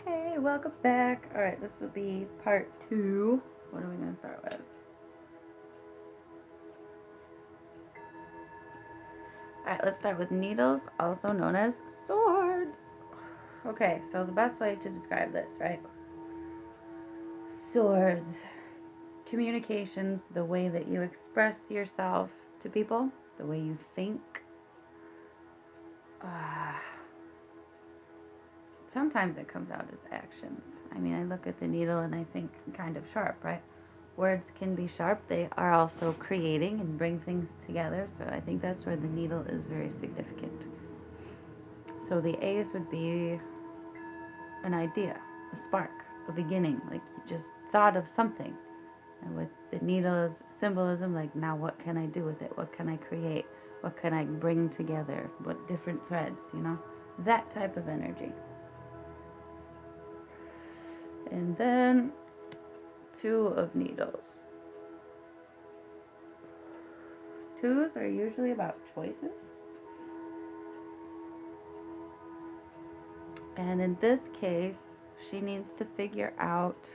Hey, welcome back. Alright, this will be part 2. What are we going to start with? Alright, let's start with needles, also known as swords. Okay, so the best way to describe this, right? Swords. Communications, the way that you express yourself to people, the way you think. Uh, Sometimes it comes out as actions. I mean, I look at the needle and I think kind of sharp, right? Words can be sharp. They are also creating and bring things together. So I think that's where the needle is very significant. So the A's would be an idea, a spark, a beginning. Like you just thought of something. And with the needle as symbolism, like now what can I do with it? What can I create? What can I bring together? What different threads, you know? That type of energy. And then 2 of needles. 2s are usually about choices. And in this case, she needs to figure out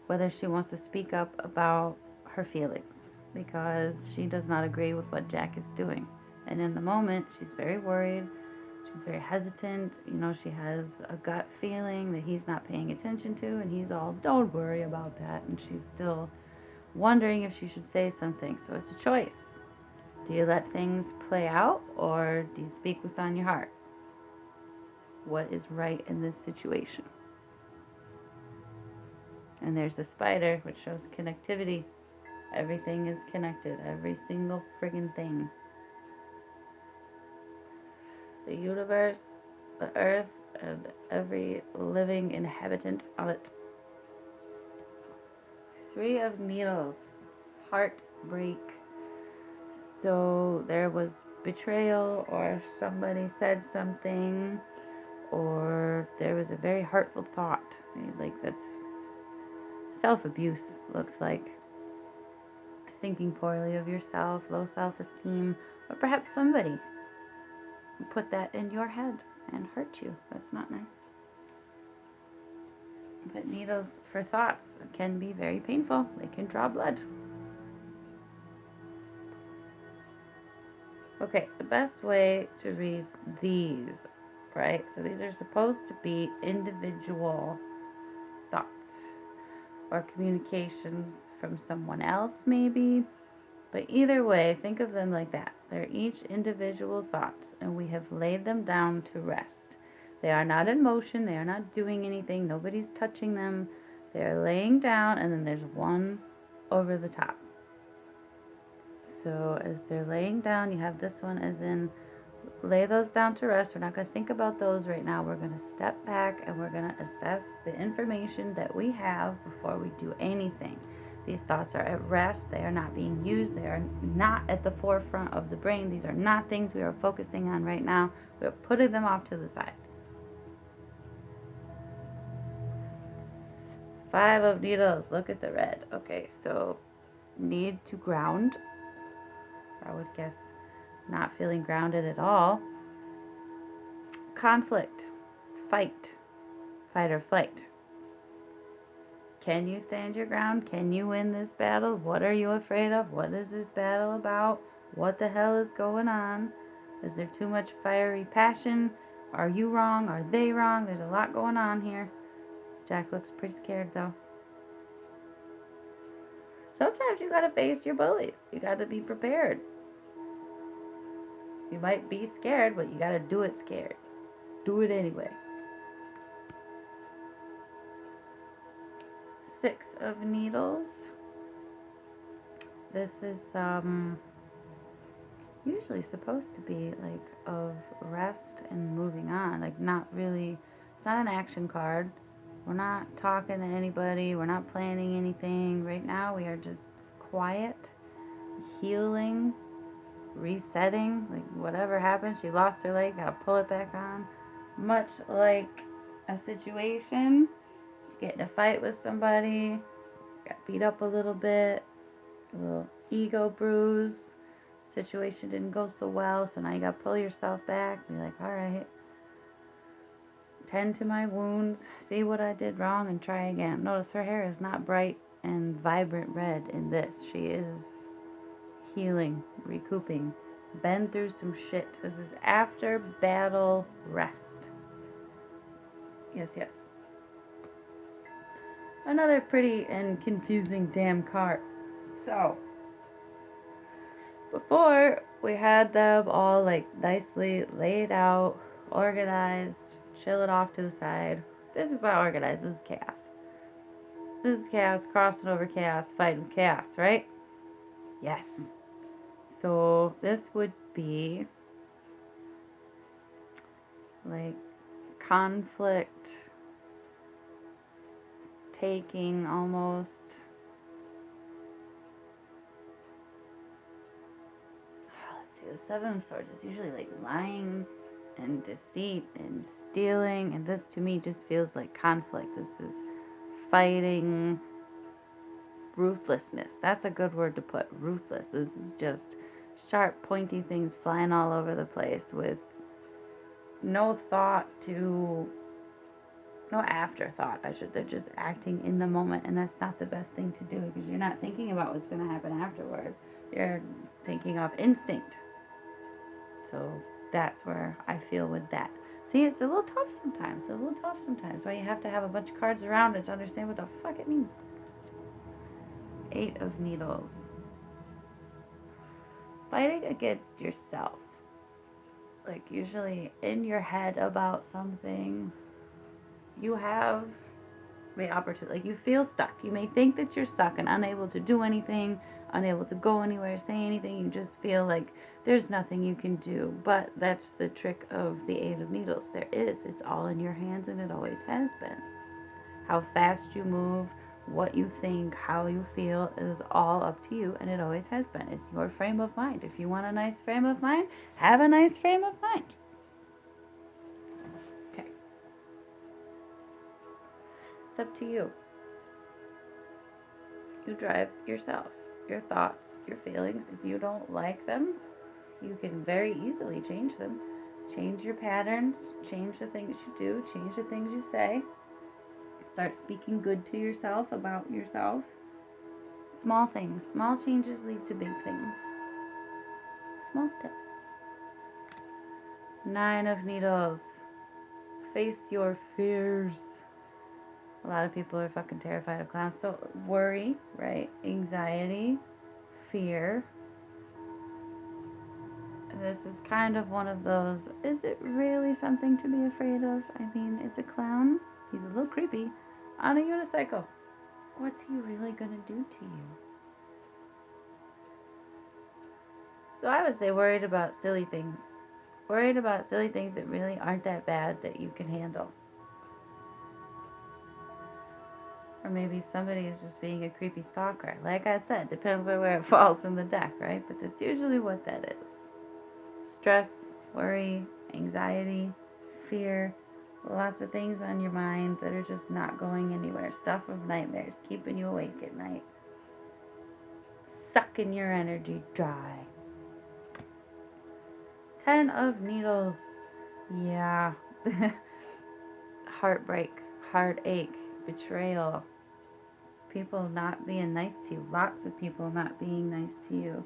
whether she wants to speak up about her feelings because she does not agree with what Jack is doing. And in the moment, she's very worried. She's very hesitant. You know, she has a gut feeling that he's not paying attention to, and he's all, don't worry about that. And she's still wondering if she should say something. So it's a choice. Do you let things play out, or do you speak what's on your heart? What is right in this situation? And there's the spider, which shows connectivity. Everything is connected. Every single friggin' thing. The universe, the earth, and every living inhabitant of it. 3 of needles. Heartbreak. So there was betrayal, or somebody said something, or there was a very hurtful thought. Like that's self-abuse, looks like. Thinking poorly of yourself, low self-esteem, or perhaps somebody put that in your head and hurt you. That's not nice. But needles for thoughts can be very painful. They can draw blood. Okay, the best way to read these, right? So these are supposed to be individual thoughts or communications from someone else, maybe. But either way, think of them like that. They're each individual thoughts, and we have laid them down to rest. They are not in motion, they are not doing anything, nobody's touching them. They are laying down, and then there's one over the top. So as they're laying down, you have this one as in lay those down to rest. We're not going to think about those right now. We're going to step back and we're going to assess the information that we have before we do anything. These thoughts are at rest. They are not being used. They are not at the forefront of the brain. These are not things we are focusing on right now. We're putting them off to the side. 5 of needles. Look at the red. Okay, so need to ground. I would guess not feeling grounded at all. Conflict. Fight or flight. Can you stand your ground? Can you win this battle? What are you afraid of? What is this battle about? What the hell is going on? Is there too much fiery passion? Are you wrong? Are they wrong? There's a lot going on here. Jack looks pretty scared though. Sometimes you gotta face your bullies. You gotta be prepared. You might be scared, but you gotta do it scared. Do it anyway. 6 of needles. This is usually supposed to be like of rest and moving on, like not really, it's not an action card. We're not talking to anybody, we're not planning anything right now. We are just quiet, healing, resetting. Like whatever happened, she lost her leg, gotta pull it back on. Much like a situation, get in a fight with somebody, got beat up a little bit, a little ego bruise, situation didn't go so well, so now you gotta pull yourself back, be like, all right, tend to my wounds, see what I did wrong, and try again. Notice her hair is not bright and vibrant red in this. She is healing, recouping, been through some shit. This is after battle rest. Yes, yes. Another pretty and confusing damn card. So, before we had them all like nicely laid out, organized, chill it off to the side. This is not organized, this is chaos. This is chaos, crossing over chaos, fighting chaos, right? Yes. So this would be like conflict, taking almost. Let's see, the Seven of Swords is usually like lying and deceit and stealing, and this to me just feels like conflict. This is fighting, ruthlessness. That's a good word to put, ruthless. This is just sharp, pointy things flying all over the place with no thought to, no afterthought. They're just acting in the moment, and that's not the best thing to do because you're not thinking about what's going to happen afterward. You're thinking of instinct. So that's where I feel with that. See, it's a little tough sometimes. Why you have to have a bunch of cards around it to understand what the fuck it means. Eight of Needles. Fighting against yourself. Like usually in your head about something, you have the opportunity. Like you feel stuck. You may think that you're stuck and unable to do anything, unable to go anywhere, say anything. You just feel like there's nothing you can do. But that's the trick of the Eight of Needles. There is. It's all in your hands, and it always has been. How fast you move, what you think, how you feel is all up to you, and it always has been. It's your frame of mind. If you want a nice frame of mind, have a nice frame of mind. Okay. It's up to you. You drive yourself, your thoughts, your feelings. If you don't like them, you can very easily change them. Change your patterns, change the things you do, change the things you say. Start speaking good to yourself, about yourself. Small things. Small changes lead to big things. Small steps. Nine of Needles. Face your fears. A lot of people are fucking terrified of clowns. So worry, right? Anxiety, fear. This is kind of one of those, is it really something to be afraid of? I mean, it's a clown. He's a little creepy. On a unicycle. What's he really gonna do to you? So I would say worried about silly things. Worried about silly things that really aren't that bad that you can handle. Or maybe somebody is just being a creepy stalker. Like I said, depends on where it falls in the deck, right? But that's usually what that is. Stress, worry, anxiety, fear, lots of things on your mind that are just not going anywhere. Stuff of nightmares, keeping you awake at night. Sucking your energy dry. 10 of Needles. Yeah. Heartbreak, heartache, betrayal. People not being nice to you. Lots of people not being nice to you.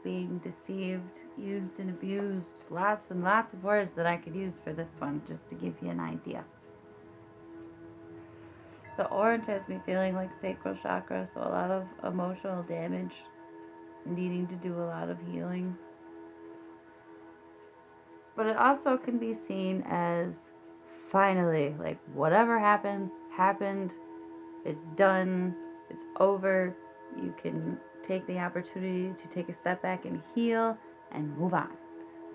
Being deceived, used and abused. Lots and lots of words that I could use for this one just to give you an idea. The orange has me feeling like sacral chakra, so a lot of emotional damage, needing to do a lot of healing. But it also can be seen as finally, like whatever happened, happened. It's done. It's over. You can take the opportunity to take a step back and heal and move on.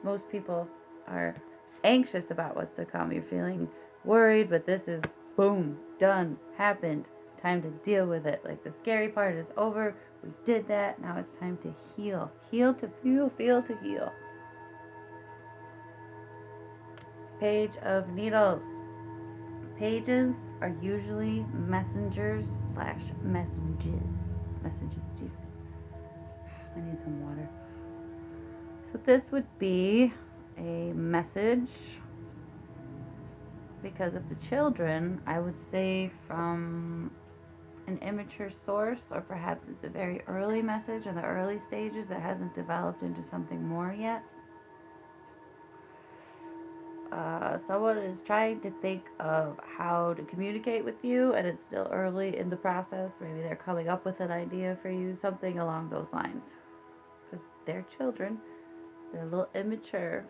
Most people are anxious about what's to come. You're feeling worried, but this is boom, done, happened. Time to deal with it. Like the scary part is over. We did that. Now it's time to heal. Heal to feel to heal. Page of Needles. Pages are usually messengers / messages. Messages, Jesus. I need some water. So this would be a message because of the children, I would say from an immature source, or perhaps it's a very early message in the early stages that hasn't developed into something more yet. Someone is trying to think of how to communicate with you, and it's still early in the process. Maybe they're coming up with an idea for you, something along those lines. Because they're children, they're a little immature,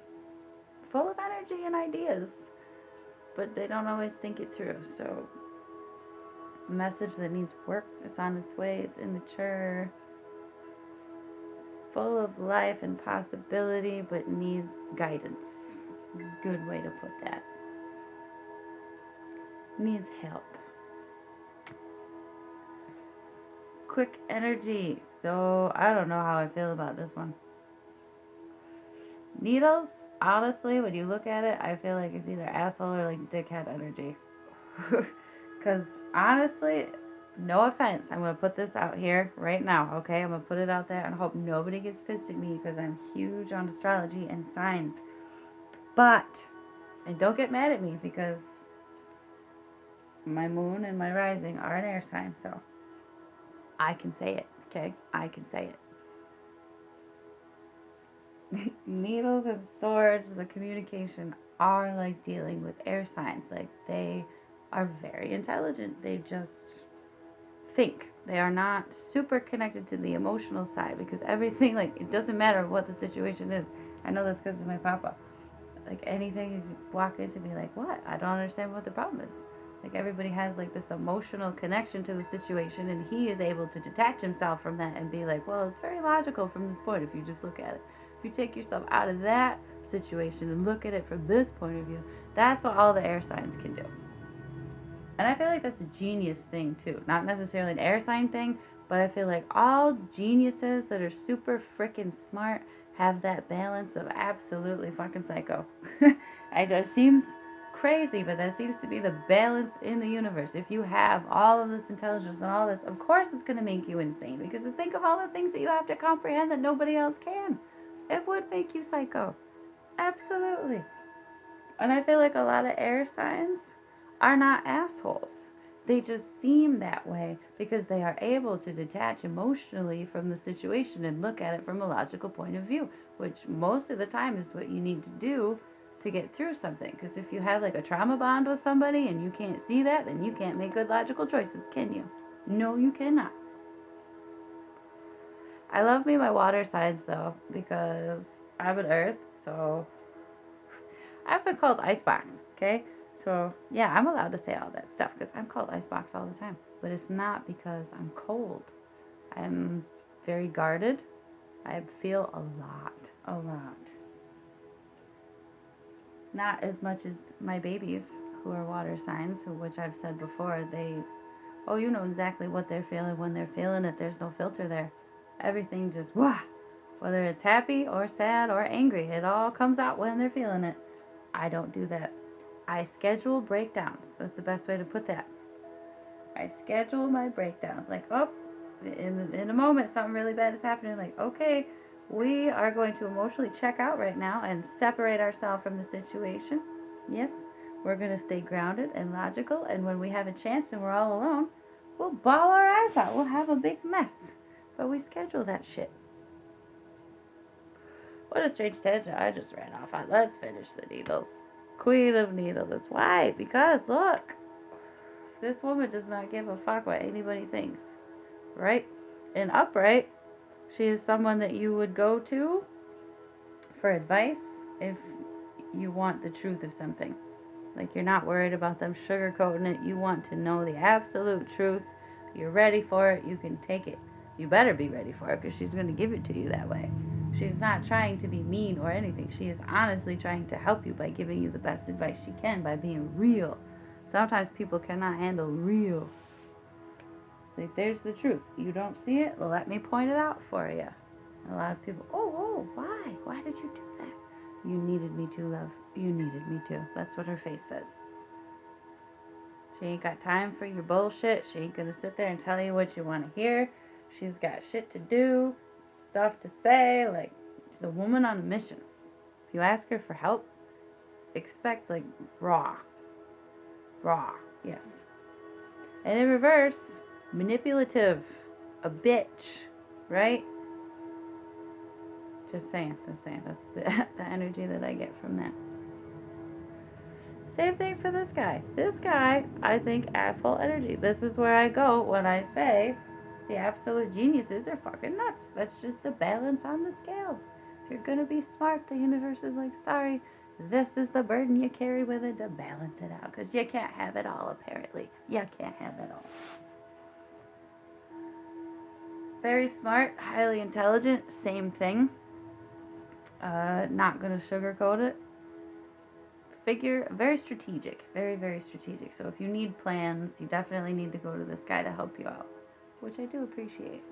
full of energy and ideas, but they don't always think it through. So, a message that needs work is on its way. It's immature, full of life and possibility, but needs guidance. Good way to put that. Needs help. Quick energy. So, I don't know how I feel about this one. Needles, honestly, when you look at it, I feel like it's either asshole or like dickhead energy. Because honestly, no offense, I'm going to put this out here right now, okay? I'm going to put it out there and hope nobody gets pissed at me because I'm huge on astrology and signs. But, and don't get mad at me because my moon and my rising are an air sign, so I can say it, okay? I can say it. Needles and swords, the communication are like dealing with air signs. Like they are very intelligent. They just think. They are not super connected to the emotional side because everything, like, it doesn't matter what the situation is. I know this because of my papa. Like, anything you walk into me like, what? I don't understand what the problem is. Like, everybody has, like, this emotional connection to the situation, and he is able to detach himself from that and be like, well, it's very logical from this point if you just look at it. If you take yourself out of that situation and look at it from this point of view, that's what all the air signs can do. And I feel like that's a genius thing too. Not necessarily an air sign thing, but I feel like all geniuses that are super freaking smart have that balance of absolutely fucking psycho. It seems crazy, but that seems to be the balance in the universe. If you have all of this intelligence and all this, of course it's going to make you insane. Because think of all the things that you have to comprehend that nobody else can. It would make you psycho. Absolutely. And I feel like a lot of air signs are not assholes. They just seem that way because they are able to detach emotionally from the situation and look at it from a logical point of view, which most of the time is what you need to do to get through something. Because if you have like a trauma bond with somebody and you can't see that, then you can't make good logical choices, can you? No, you cannot. I love me my water signs though because I'm an earth, so I've been called icebox, okay? So, yeah, I'm allowed to say all that stuff because I'm called icebox all the time. But it's not because I'm cold. I'm very guarded. I feel a lot. Not as much as my babies who are water signs, which I've said before, you know exactly what they're feeling when they're feeling it. There's no filter there. Everything just, wah! Whether it's happy or sad or angry, it all comes out when they're feeling it. I don't do that. I schedule breakdowns. That's the best way to put that. I schedule my breakdowns. Like, oh, in a moment, something really bad is happening. Like, okay, we are going to emotionally check out right now and separate ourselves from the situation. Yes, we're going to stay grounded and logical. And when we have a chance and we're all alone, we'll bawl our eyes out. We'll have a big mess. But we schedule that shit. What a strange tangent I just ran off on. Let's finish the needles. Queen of Needles. Why? Because, look, this woman does not give a fuck what anybody thinks. Right? And upright, she is someone that you would go to for advice if you want the truth of something. Like, you're not worried about them sugarcoating it. You want to know the absolute truth. You're ready for it. You can take it. You better be ready for it because she's going to give it to you that way. She's not trying to be mean or anything. She is honestly trying to help you by giving you the best advice she can, by being real. Sometimes people cannot handle real. Like, there's the truth. You don't see it? Well, let me point it out for you. A lot of people, why? Why did you do that? You needed me to, love. You needed me to. That's what her face says. She ain't got time for your bullshit. She ain't gonna sit there and tell you what you want to hear. She's got shit to do, stuff to say. Like, she's a woman on a mission. If you ask her for help, expect, like, raw. Raw. Yes. And in reverse, manipulative. A bitch. Right? Just saying. That's the energy that I get from that. Same thing for this guy. This guy, I think, asshole energy. This is where I go when I say the absolute geniuses are fucking nuts. That's just the balance on the scale. If you're gonna be smart, the universe is like, sorry, this is the burden you carry with it to balance it out. Because you can't have it all, apparently. You can't have it all. Very smart, highly intelligent, same thing. Not gonna sugarcoat it. Figure very strategic, very strategic. So if you need plans, you definitely need to go to this guy to help you out, which I do appreciate.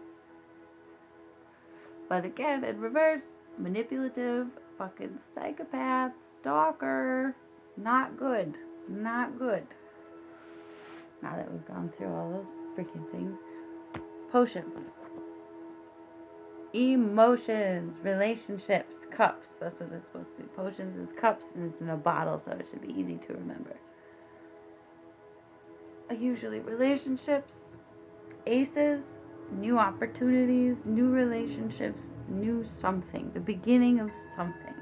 But again, in reverse, manipulative, fucking psychopath, stalker, not good, not good. Now that we've gone through all those freaking things. Potions. Emotions, relationships, cups. That's what it's supposed to be. Potions is cups, and it's in a bottle, so it should be easy to remember. Usually relationships, aces, new opportunities, new relationships, new something. The beginning of something.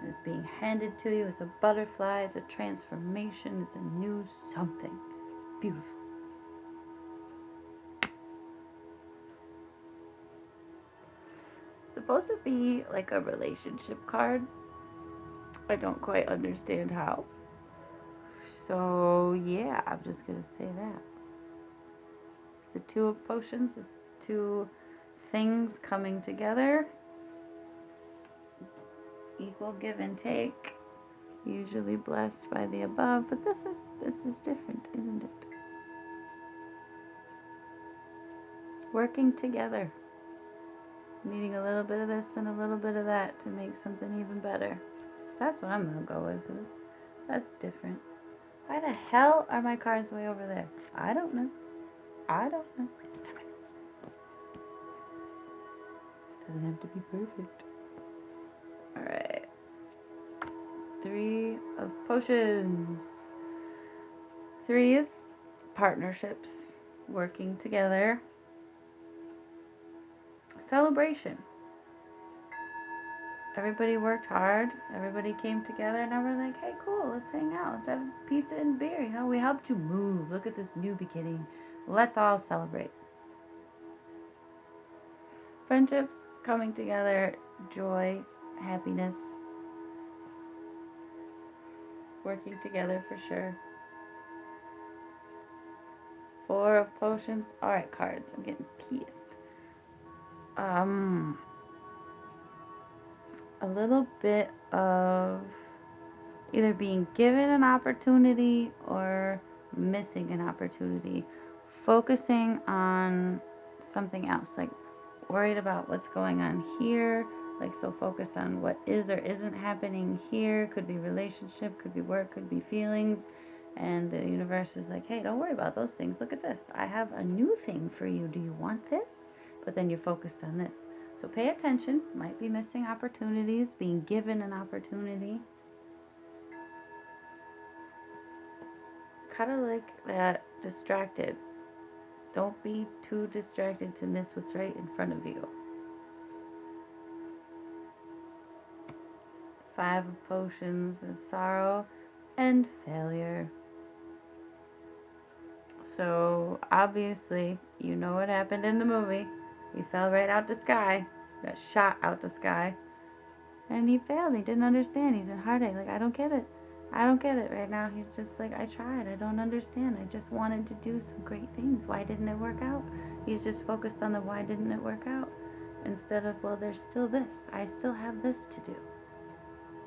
It's being handed to you. It's a butterfly. It's a transformation. It's a new something. It's beautiful. Supposed to be like a relationship card. I don't quite understand how. So yeah, I'm just gonna say that. The two of potions is two things coming together. Equal give and take. Usually blessed by the above, but this is different, isn't it? Working together. Needing a little bit of this and a little bit of that to make something even better. That's what I'm going to go with, because that's different. Why the hell are my cards way over there? I don't know. Stop it. Doesn't have to be perfect. Alright. 3 of potions. 3 is partnerships. Working together. Celebration. Everybody worked hard. Everybody came together. And now we're like, hey, cool, let's hang out. Let's have pizza and beer. You know, we helped you move. Look at this new beginning. Let's all celebrate. Friendships, coming together, joy, happiness. Working together for sure. 4 of potions. Alright, cards. I'm getting pissed. A little bit of either being given an opportunity or missing an opportunity. Focusing on something else, like worried about what's going on here, like so focused on what is or isn't happening here. Could be relationship, could be work, could be feelings, and the universe is like, hey, don't worry about those things, look at this, I have a new thing for you, do you want this? But then you're focused on this, so pay attention. Might be missing opportunities, being given an opportunity. Kind of like that, distracted. Don't be too distracted to miss what's right in front of you. 5 of potions is sorrow and failure. So obviously, you know what happened in the movie. He fell right out the sky, got shot out the sky, and he failed. He didn't understand. He's in heartache. Like, I don't get it. I don't get it right now. He's just like, I tried. I don't understand. I just wanted to do some great things. Why didn't it work out? He's just focused on the why didn't it work out, instead of, well, there's still this. I still have this to do.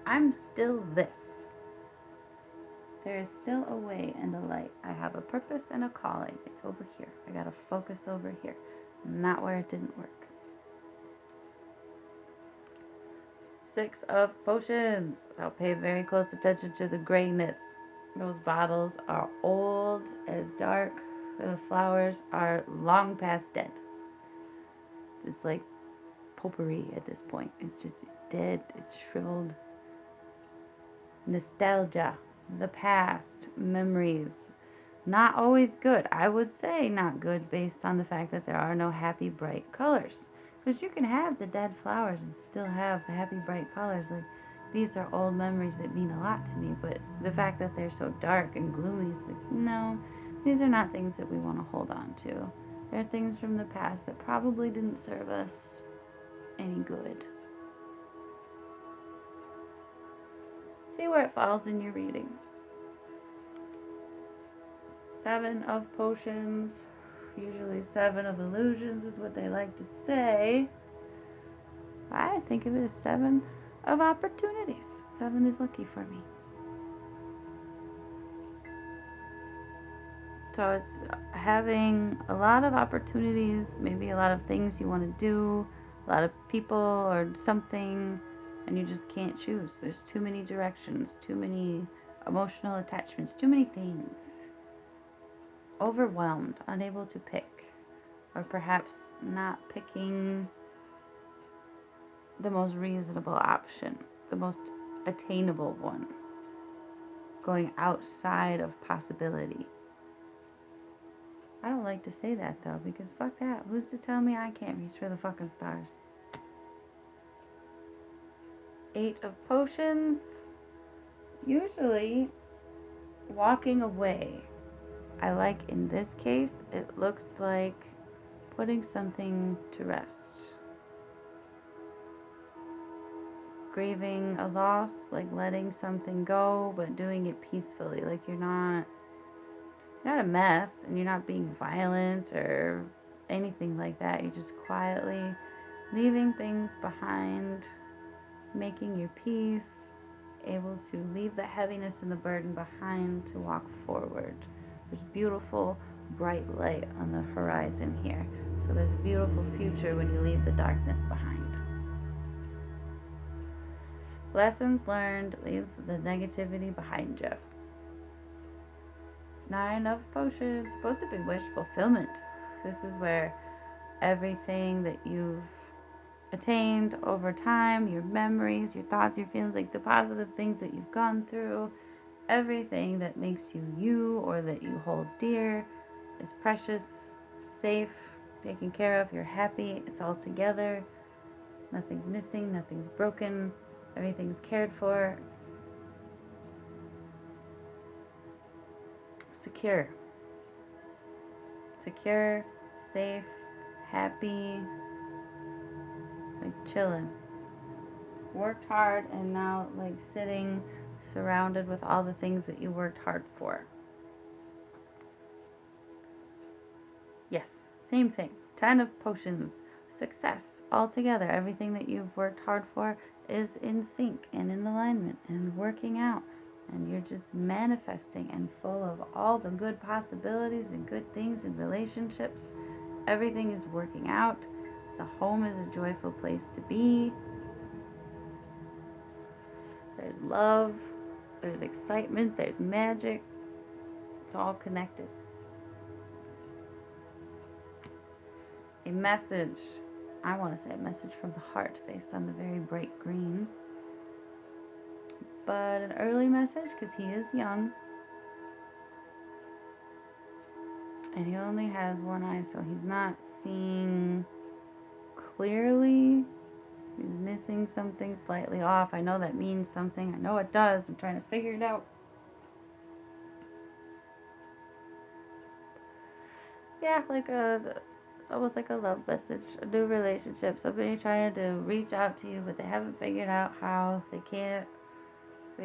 I'm still this. There is still a way and a light. I have a purpose and a calling. It's over here. I gotta focus over here, not where it didn't work. 6 of potions. I'll pay very close attention to the grayness. Those bottles are old and dark. The flowers are long past dead. It's like potpourri at this point. It's dead. It's shriveled. Nostalgia. The past. memories. Not always good. I would say not good based on the fact that there are no happy, bright colors. Because you can have the dead flowers and still have happy, bright colors. Like, these are old memories that mean a lot to me, but the fact that they're so dark and gloomy, it's like, no, these are not things that we want to hold on to. They're things from the past that probably didn't serve us any good. See where it falls in your reading. 7 of potions. Usually 7 of illusions is what they like to say. I think of it as 7 of opportunities. 7 is lucky for me. So it's having a lot of opportunities, maybe a lot of things you want to do, a lot of people or something, and you just can't choose. There's too many directions, too many emotional attachments, too many things. Overwhelmed, unable to pick, or perhaps not picking the most reasonable option, the most attainable one, going outside of possibility. I don't like to say that though, because fuck that. Who's to tell me I can't reach for the fucking stars? 8 of potions. Usually walking away. I like in this case, it looks like putting something to rest. Grieving a loss, like letting something go, but doing it peacefully. Like you're not a mess and you're not being violent or anything like that. You're just quietly leaving things behind, making your peace, able to leave the heaviness and the burden behind to walk forward. There's beautiful bright light on the horizon here. So there's a beautiful future when you leave the darkness behind. Lessons learned, leave the negativity behind you. 9 of potions, supposed to be wish fulfillment. This is where everything that you've attained over time, your memories, your thoughts, your feelings, like the positive things that you've gone through, everything that makes you you or that you hold dear is precious, safe, taken care of, you're happy, it's all together, nothing's missing, nothing's broken, everything's cared for. Secure, safe, happy, like chilling. Worked hard and now like sitting surrounded with all the things that you worked hard for. Yes, same thing. 10 of potions. Success altogether. Everything that you've worked hard for is in sync and in alignment and working out. And you're just manifesting and full of all the good possibilities and good things in relationships. Everything is working out. The home is a joyful place to be. There's love. There's excitement. There's magic. It's all connected. A message. I want to say a message from the heart based on the very bright green. But an early message because he is young. And he only has one eye, so he's not seeing clearly. He's missing something slightly off. I know that means something. I know it does. I'm trying to figure it out. Yeah, it's almost like a love message, a new relationship. Somebody trying to reach out to you, but they haven't figured out how. They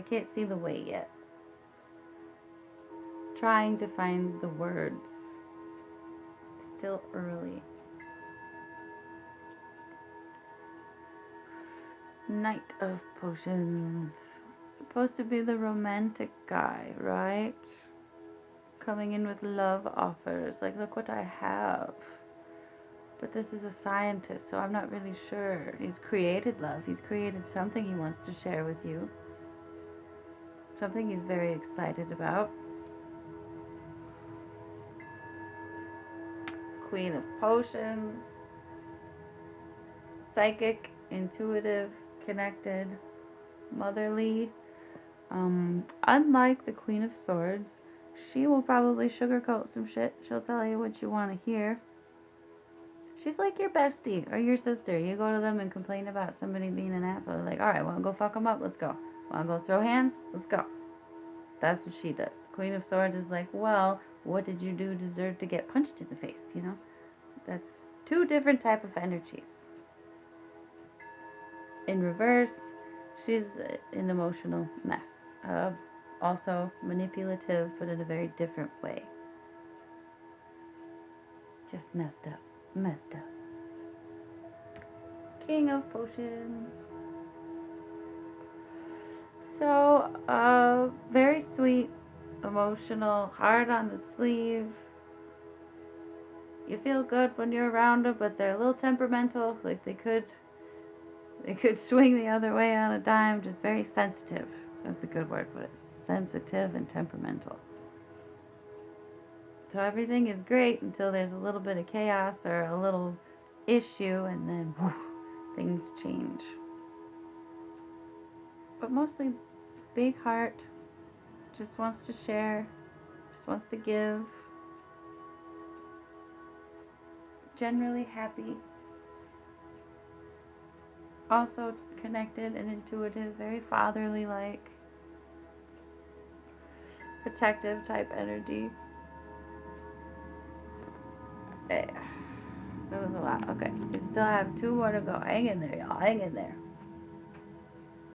can't see the way yet. Trying to find the words. Still early. Knight of Potions. Supposed to be the romantic guy, right? Coming in with love offers. Like, look what I have. But this is a scientist, so I'm not really sure. He's created love. He's created something he wants to share with you. Something he's very excited about. Queen of Potions. Psychic, intuitive, connected, motherly. Unlike the Queen of Swords, she will probably sugarcoat some shit. She'll tell you what you want to hear. She's like your bestie or your sister. You go to them and complain about somebody being an asshole. They're like, alright, wanna go fuck them up? Let's go. Wanna go throw hands? Let's go. That's what she does. The Queen of Swords is like, well, what did you do to deserve to get punched in the face, you know? That's two different type of energies. In reverse, she's an emotional mess. Also manipulative, but in a very different way. Just messed up. Messed up. King of Potions. So, very sweet, emotional, hard on the sleeve. You feel good when you're around them, but they're a little temperamental. Like they could swing the other way on a dime. Just very sensitive. That's a good word for it. Sensitive and temperamental. So everything is great until there's a little bit of chaos or a little issue, and then whew, things change. But mostly big heart, just wants to share, just wants to give. Generally happy. Also connected and intuitive, very fatherly like. Protective type energy. That was a lot. Okay, we still have two more to go. Hang in there, y'all. Hang in there.